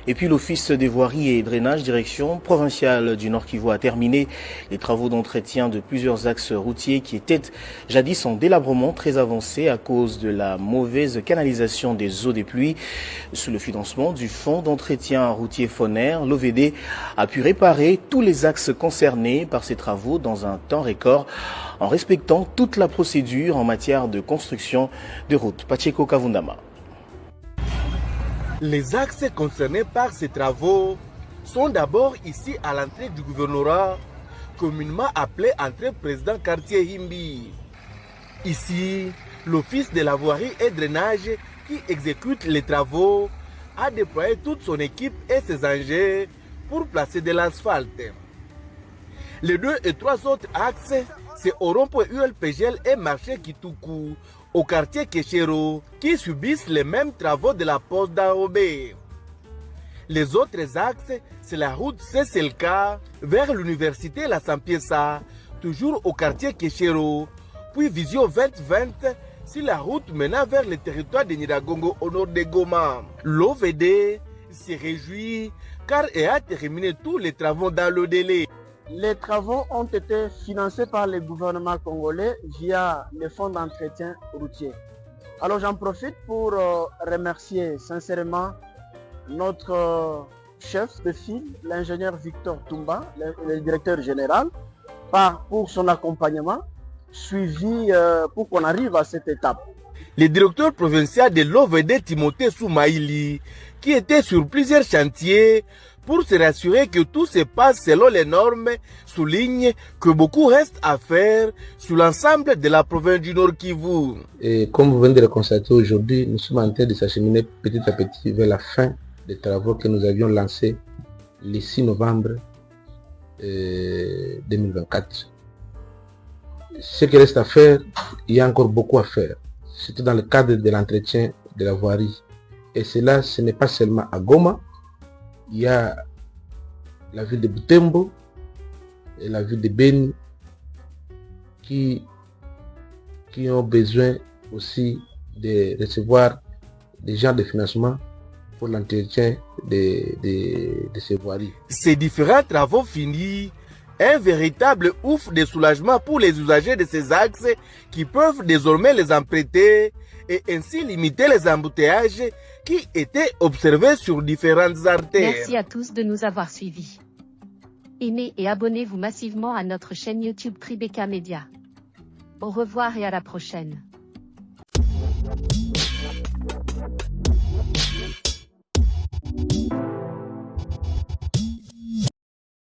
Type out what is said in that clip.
Et puis l'Office des voiries et drainages, direction provinciale du Nord Kivu, a terminé les travaux d'entretien de plusieurs axes routiers qui étaient jadis en délabrement très avancé à cause de la mauvaise canalisation des eaux des pluies. Sous le financement du Fonds d'entretien routier FONER, l'OVD a pu réparer tous les axes concernés par ces travaux dans un temps record en respectant toute la procédure en matière de construction de routes. Pacheco Kavundama. Les axes concernés par ces travaux sont d'abord ici à l'entrée du gouvernorat, communément appelé entrée président quartier Himbi. Ici, l'Office de la voirie et drainage qui exécute les travaux a déployé toute son équipe et ses engins pour placer de l'asphalte. Les 2 et 3 autres axes, c'est au rond-point ULPGL et marché Kituku, au quartier Keshero, qui subissent les mêmes travaux de la poste d'Aobé. Les autres axes, c'est la route CCLK vers l'université La Sampiesa, toujours au quartier Keshero, puis Vision 2020 sur la route menant vers le territoire de Niragongo au nord de Goma. L'OVD se réjouit car elle a terminé tous les travaux dans le délai. Les travaux ont été financés par le gouvernement congolais via le fonds d'entretien routier. Alors j'en profite pour remercier sincèrement notre chef de file, l'ingénieur Victor Toumba, le directeur général, pour son accompagnement suivi pour qu'on arrive à cette étape. Le directeur provincial de l'OVD Timothée Soumaïli, qui était sur plusieurs chantiers pour se rassurer que tout se passe selon les normes, souligne que beaucoup reste à faire sur l'ensemble de la province du Nord Kivu. Et comme vous venez de le constater aujourd'hui, nous sommes en train de s'acheminer petit à petit vers la fin des travaux que nous avions lancés le 6 novembre 2024. Ce qui reste à faire, il y a encore beaucoup à faire. Surtout dans le cadre de l'entretien de la voirie. Et cela, ce n'est pas seulement à Goma. Il y a la ville de Butembo et la ville de Beni qui ont besoin aussi de recevoir des genres de financement pour l'entretien de ces voiries. Ces différents travaux finis, un véritable ouf de soulagement pour les usagers de ces axes qui peuvent désormais les emprunter et ainsi limiter les embouteillages qui étaient observés sur différentes artères. Merci à tous de nous avoir suivis. Aimez et abonnez-vous massivement à notre chaîne YouTube Tribeca Media. Au revoir et à la prochaine.